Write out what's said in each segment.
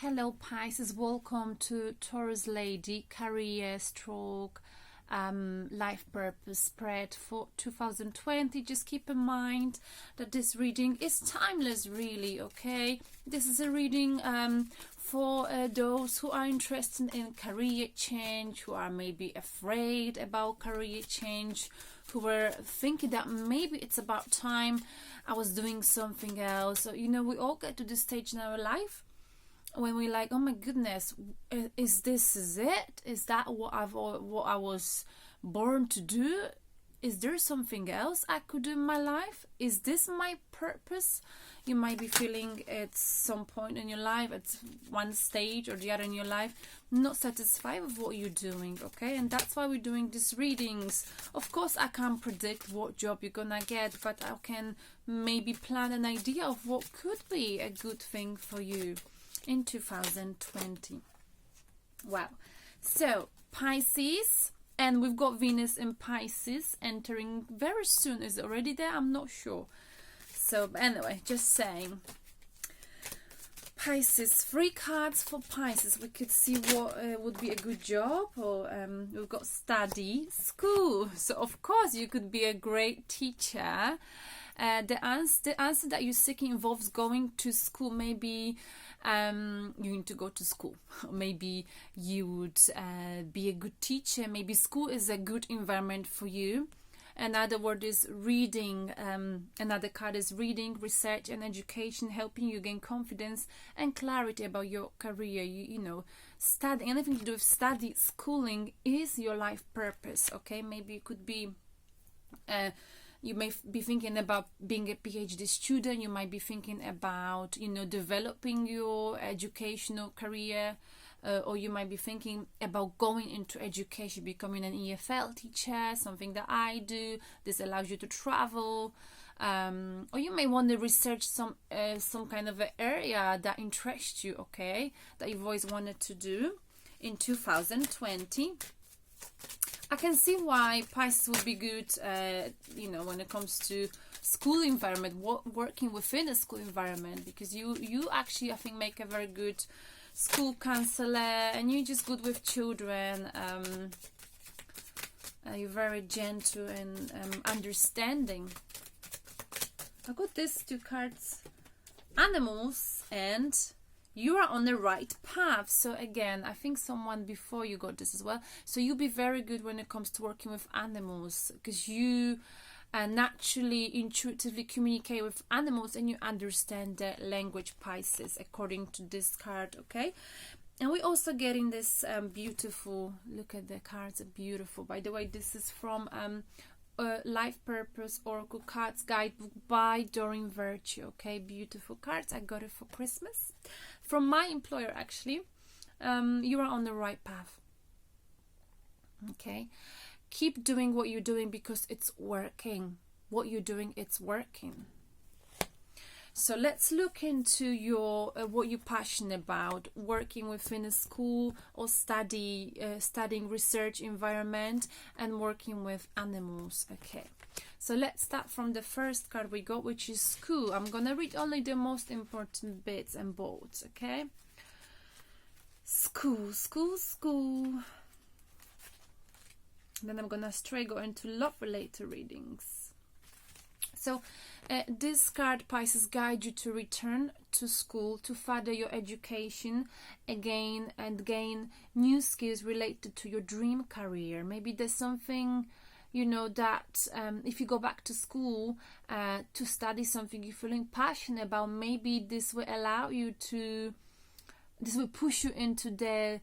Hello Pisces, welcome to Taurus Lady Career Stroke Life Purpose Spread for 2020. Just keep in mind that this reading is timeless, really, okay? This is a reading for those who are interested in career change, who are maybe afraid about career change, who were thinking that maybe it's about time I was doing something else. So, you know, we all get to this stage in our life when we're like, oh my goodness, is it? Is that what I was born to do? Is there something else I could do in my life? Is this my purpose? You might be feeling at some point in your life, at one stage or the other in your life, not satisfied with what you're doing, okay? And that's why we're doing these readings. Of course, I can't predict what job you're gonna get, but I can maybe plan an idea of what could be a good thing for you in 2020. Wow. So Pisces, and we've got Venus in Pisces entering very soon. Is it already there? I'm not sure. So anyway, just saying. Pisces, 3 cards for Pisces. We could see what would be a good job, or we've got study, school. So of course you could be a great teacher. The answer that you're seeking involves going to school. Maybe you need to go to school. Maybe you would be a good teacher. Maybe school is a good environment for you. Another word is reading. Another card is reading, research and education, helping you gain confidence and clarity about your career. You know, study, anything to do with study, schooling is your life purpose, okay? Maybe it could be you may be thinking about being a PhD student. You might be thinking about, you know, developing your educational career, or you might be thinking about going into education, becoming an EFL teacher, something that I do. This allows you to travel, or you may want to research some kind of an area that interests you, okay, that you've always wanted to do in 2020. I can see why Pisces would be good, you know, when it comes to school environment, working within a school environment, because you actually, I think, make a very good school counselor, and you're just good with children. You're very gentle and understanding. I got these 2 cards, animals, and you are on the right path. So again, I think someone before you got this as well. So you'll be very good when it comes to working with animals, because you naturally, intuitively communicate with animals and you understand their language, Pisces, according to this card, okay? And we also getting this beautiful, look at the cards, are beautiful. By the way, this is from Life Purpose Oracle Cards Guidebook by Doreen Virtue, okay? Beautiful cards. I got it for Christmas from my employer, actually. You are on the right path, okay? Keep doing what you're doing because it's working. What you're doing, it's working. So let's look into your what you're passionate about, working within a school or studying research environment and working with animals. Okay, so let's start from the first card we got, which is school. I'm gonna read only the most important bits and bolts, okay? School, school, school. Then I'm gonna straight go into love-related readings. So this card, Pisces, guide you to return to school to further your education again and gain new skills related to your dream career. Maybe there's something, you know, that if you go back to school to study something you're feeling passionate about, maybe this will allow you to, this will push you into the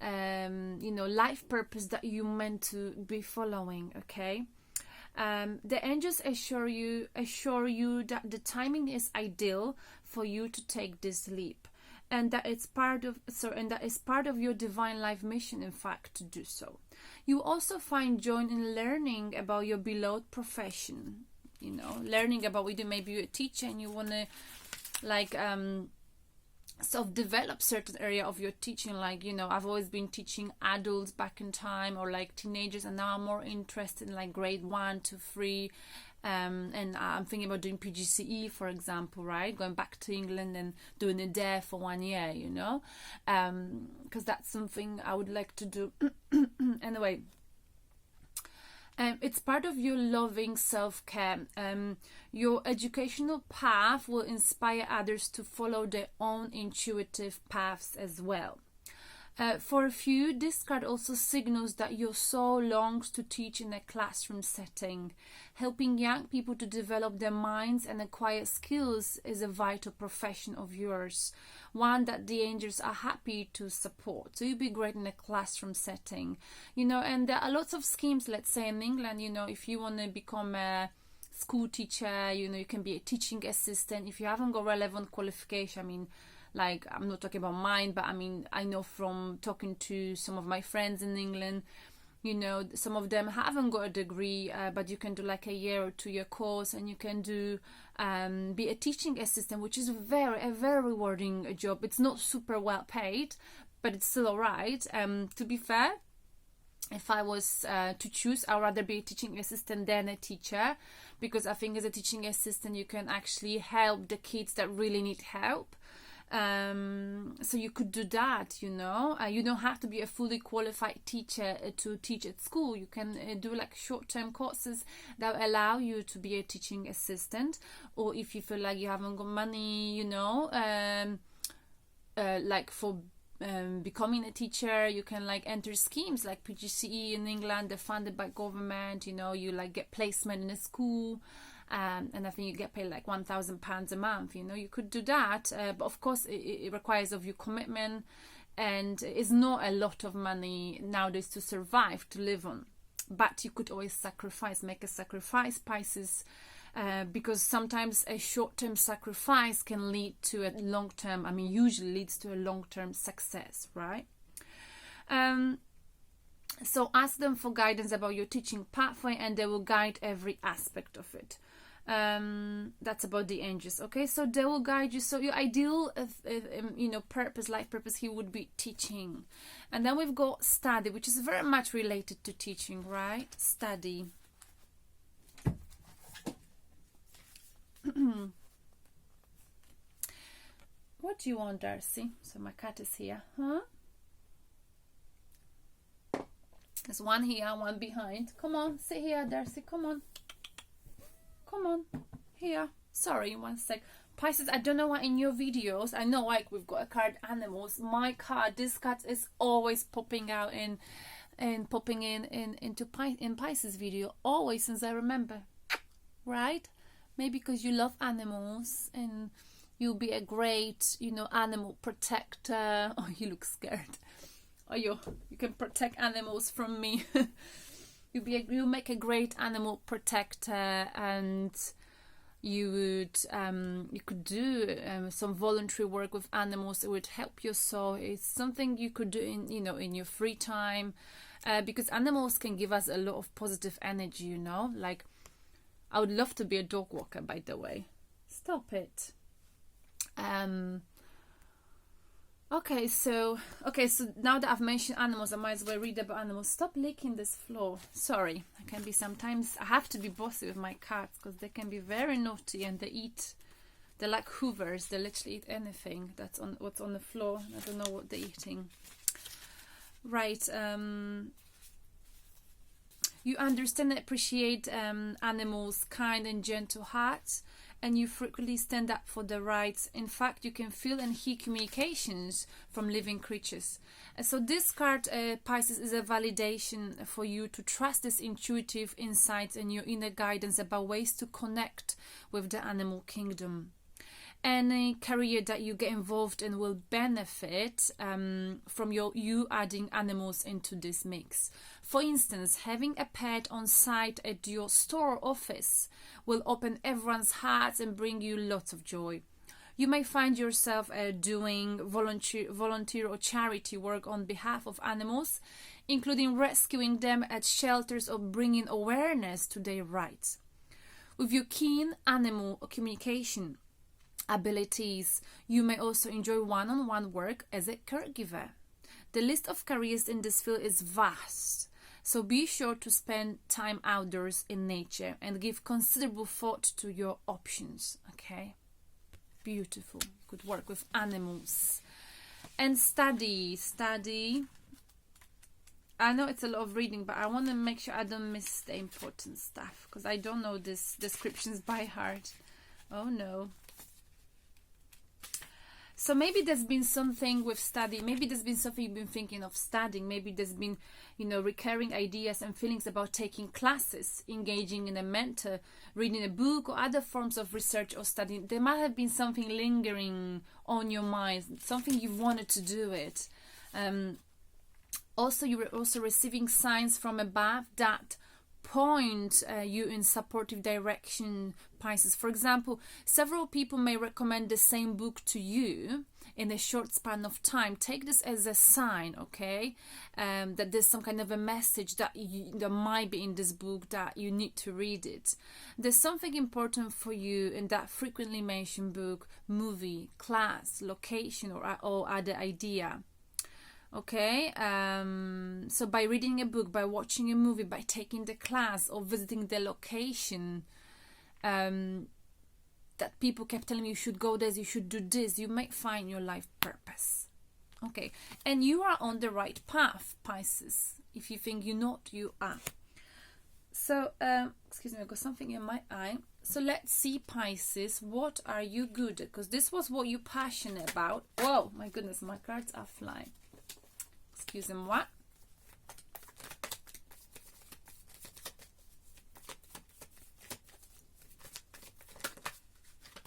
you know, life purpose that you meant to be following, okay? The angels assure you that the timing is ideal for you to take this leap, and that it's part of your divine life mission, in fact, to do so. You also find joy in learning about your beloved profession, you know, learning about what you do. Maybe you're a teacher and you want to like self-develop certain area of your teaching, like, you know, I've always been teaching adults back in time, or like teenagers, and now I'm more interested in like grade 1 to 3 And I'm thinking about doing PGCE, for example, right? Going back to England and doing it there for 1 year, you know, because that's something I would like to do. Anyway, it's part of your loving self-care. Your educational path will inspire others to follow their own intuitive paths as well. For a few, this card also signals that your soul longs to teach in a classroom setting. Helping young people to develop their minds and acquire skills is a vital profession of yours, one that the angels are happy to support. So you'd be great in a classroom setting, you know, and there are lots of schemes, let's say in England, you know, if you want to become a school teacher, you know, you can be a teaching assistant. If you haven't got relevant qualification, I mean, like, I'm not talking about mine, but I mean, I know from talking to some of my friends in England, you know, some of them haven't got a degree, but you can do like a year or 2 year course, and you can do be a teaching assistant, which is a very rewarding job. It's not super well paid, but it's still alright. To be fair, if I was to choose, I'd rather be a teaching assistant than a teacher, because I think as a teaching assistant you can actually help the kids that really need help. So you could do that, you know. You don't have to be a fully qualified teacher to teach at school. You can do like short-term courses that allow you to be a teaching assistant, or if you feel like you haven't got money, you know, like for becoming a teacher, you can like enter schemes like PGCE in England. They're funded by government, you know. You like get placement in a school, and I think you get paid like £1,000 a month, you know. You could do that, but of course it requires of you commitment, and it's not a lot of money nowadays to survive, to live on. But you could always make a sacrifice, Pisces, because sometimes a short-term sacrifice can lead to a long-term, I mean usually leads to a long-term success, right? So ask them for guidance about your teaching pathway, and they will guide every aspect of it. That's about the angels. Okay, so they will guide you. So your ideal you know, life purpose here would be teaching. And then we've got study, which is very much related to teaching, right? Study. What do you want, Darcy? So my cat is here, huh? There's one here, one behind. Come on, sit here, Darcy. Come on. Come on, here. Sorry, one sec. Pisces, I don't know why in your videos, I know like we've got a card animals. My card, this card is always popping out in Pisces video, always since I remember, right? Maybe because you love animals and you'll be a great, you know, animal protector. Oh, you look scared. Oh, you can protect animals from me. You'll make a great animal protector, and you could do some voluntary work with animals. It would help your soul. It's something you could do in your free time, because animals can give us a lot of positive energy, you know. Like, I would love to be a dog walker, by the way. Stop it. Okay, so now that I've mentioned animals, I might as well read about animals. Stop licking this floor. Sorry, I have to be bossy with my cats, because they can be very naughty, and they're like hoovers. They literally eat anything what's on the floor. I don't know what they're eating. Right. You understand and appreciate animals' kind and gentle hearts, and you frequently stand up for their rights. In fact, you can feel and hear communications from living creatures. So this card, Pisces, is a validation for you to trust this intuitive insights and your inner guidance about ways to connect with the animal kingdom. Any career that you get involved in will benefit from you adding animals into this mix. For instance, having a pet on site at your store or office will open everyone's hearts and bring you lots of joy. You may find yourself doing volunteer or charity work on behalf of animals, including rescuing them at shelters or bringing awareness to their rights. With your keen animal communication abilities, you may also enjoy one-on-one work as a caregiver. The list of careers in this field is vast, So be sure to spend time outdoors in nature and give considerable thought to your options. Okay, beautiful. Good work with animals. And study. I know it's a lot of reading, but I want to make sure I don't miss the important stuff, because I don't know these descriptions by heart. Oh no. So maybe there's been something with study. Maybe there's been something you've been thinking of studying. Maybe there's been, recurring ideas and feelings about taking classes, engaging in a mentor, reading a book, or other forms of research or studying. There might have been something lingering on your mind, something you've wanted to do it. Also, you were also receiving signs from above that point you in supportive direction, Pisces. For example, several people may recommend the same book to you in a short span of time. Take this as a sign, okay, that there's some kind of a message that might be in this book, that you need to read it. There's something important for you in that frequently mentioned book, movie, class, location, or other idea. Okay, so by reading a book, by watching a movie, by taking the class or visiting the location that people kept telling you should go there, you should do this, you might find your life purpose. Okay, and you are on the right path, Pisces. If you think you're not, you are. So, excuse me, I've got something in my eye. So let's see, Pisces, what are you good at? Because this was what you're passionate about. Whoa, my goodness, my cards are flying. Excusez-moi.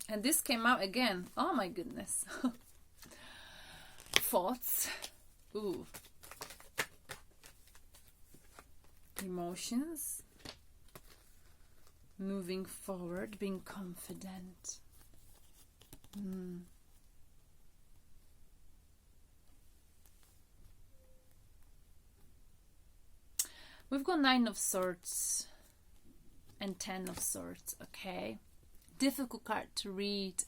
And this came out again. Oh my goodness. Thoughts. Ooh. Emotions. Moving forward, being confident. We've got 9 of Swords and 10 of Swords, okay? Difficult card to read.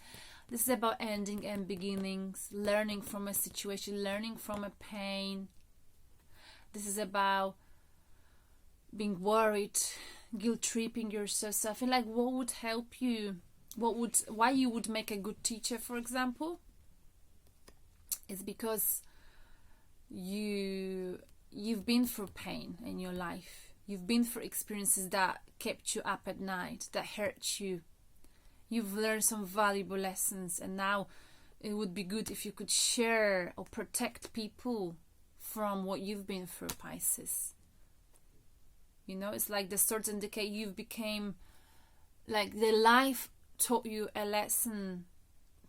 This is about ending and beginnings, learning from a situation, learning from a pain. This is about being worried, guilt-tripping yourself. So I feel like what would help you, why you would make a good teacher, for example, is because you've been through pain in your life. You've been through experiences that kept you up at night, that hurt you. You've learned some valuable lessons, and now it would be good if you could share or protect people from what you've been through, Pisces. It's like the swords indicate you've became, like the life taught you a lesson,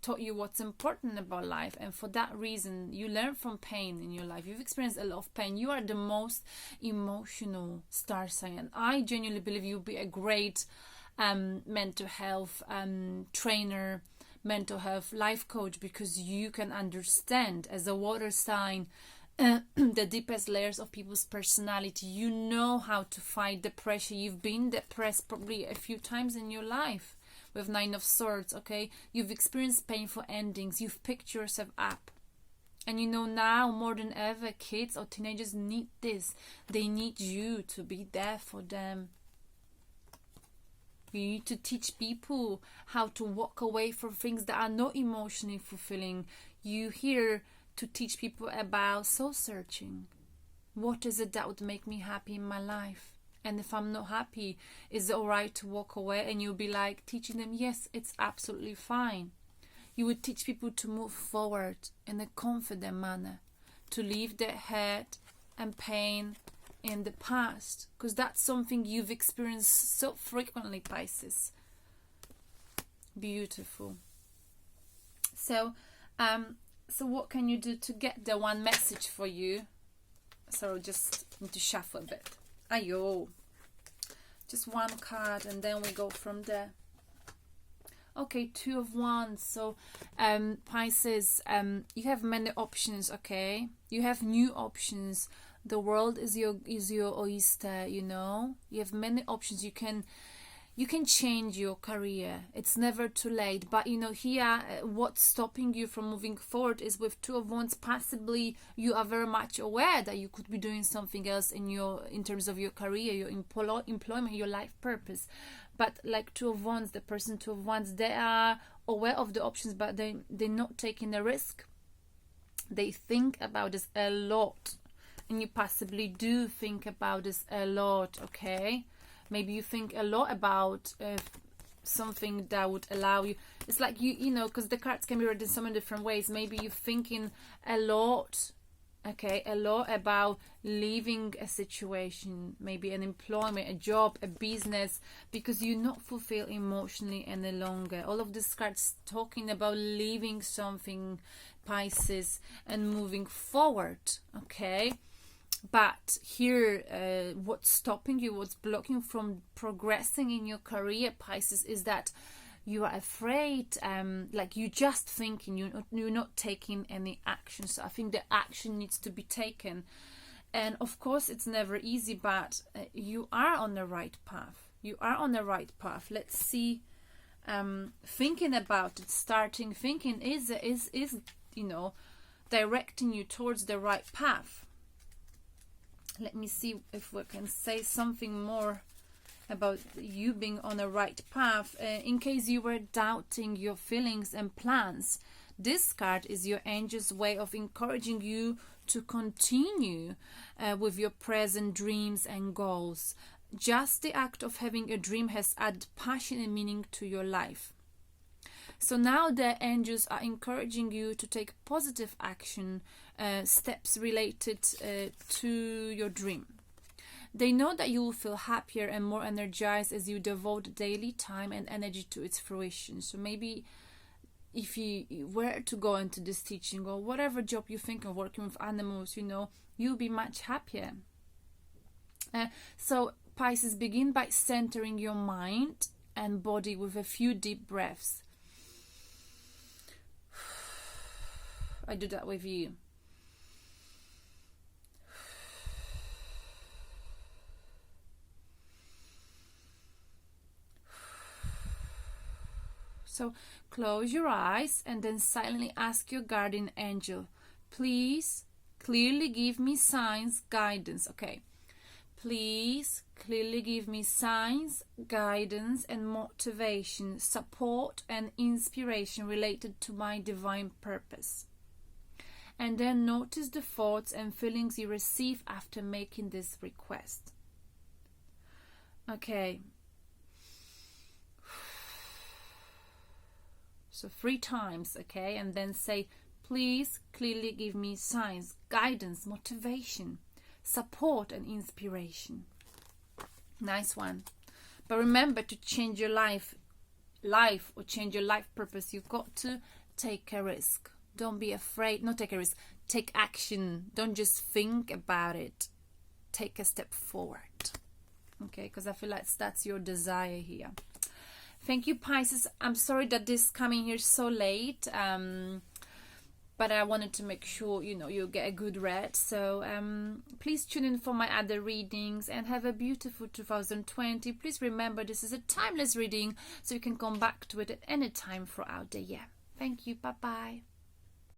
taught you what's important about life, and for that reason you learn from pain in your life. You've experienced a lot of pain. You are the most emotional star sign, and I genuinely believe you'll be a great mental health trainer, mental health life coach, because you can understand, as a water sign, the deepest layers of people's personality. You know how to fight the pressure. You've been depressed probably a few times in your life with 9 of Swords, okay? You've experienced painful endings. You've picked yourself up. And now more than ever, kids or teenagers need this. They need you to be there for them. You need to teach people how to walk away from things that are not emotionally fulfilling. You're here to teach people about soul searching. What is it that would make me happy in my life? And if I'm not happy, is it alright to walk away? And you'll be like teaching them, yes, it's absolutely fine. You would teach people to move forward in a confident manner, to leave their hurt and pain in the past, because that's something you've experienced so frequently, Pisces. Beautiful. So what can you do to get the one message for you? So just need to shuffle a bit. Ayo. Just one card and then we go from there. Okay, 2 of Wands. So Pisces, you have many options, okay? You have new options. The world is your oyster, You have many options. You can you can change your career. It's never too late. But you know, here, what's stopping you from moving forward is with Two of Wands. Possibly you are very much aware that you could be doing something else in terms of your career, your employment, your life purpose. But like Two of Wands, the person Two of Wands, they are aware of the options, but they're not taking the risk. They think about this a lot, and you possibly do think about this a lot. Okay, maybe you think a lot about something that would allow you. It's like you know, because the cards can be read in so many different ways. Maybe you're thinking a lot, okay, a lot about leaving a situation, maybe an employment, a job, a business, because you're not fulfilled emotionally any longer. All of these cards talking about leaving something, Pisces, and moving forward, okay? But here, what's stopping you, what's blocking from progressing in your career, Pisces, is that you are afraid, like you're just thinking, you're not taking any action. So I think the action needs to be taken. And of course, it's never easy, but you are on the right path. You are on the right path. Let's see, thinking about it, starting thinking is you know, directing you towards the right path. Let me see if we can say something more about you being on the right path. In case you were doubting your feelings and plans, this card is your angel's way of encouraging you to continue with your present dreams and goals. Just the act of having a dream has added passion and meaning to your life. So now the angels are encouraging you to take positive action, steps related to your dream. They know that you will feel happier and more energized as you devote daily time and energy to its fruition. So maybe if you were to go into this teaching, or whatever job you think of, working with animals, you know, you'll be much happier. So Pisces, begin by centering your mind and body with a few deep breaths. I do that with you. So close your eyes and then silently ask your guardian angel, please clearly give me signs, guidance. Okay. Please clearly give me signs, guidance, and motivation, support, and inspiration related to my divine purpose. And then notice the thoughts and feelings you receive after making this request. Okay. So 3 times, okay? And then say, please clearly give me signs, guidance, motivation, support, and inspiration. Nice one. But remember, to change your life or change your life purpose, you've got to take a risk. Don't be afraid. Not take a risk. Take action. Don't just think about it. Take a step forward. Okay, because I feel like that's your desire here. Thank you, Pisces. I'm sorry that this coming here so late. But I wanted to make sure, you know, you get a good read. So please tune in for my other readings and have a beautiful 2020. Please remember, this is a timeless reading, so you can come back to it at any time throughout the year. Thank you. Bye-bye.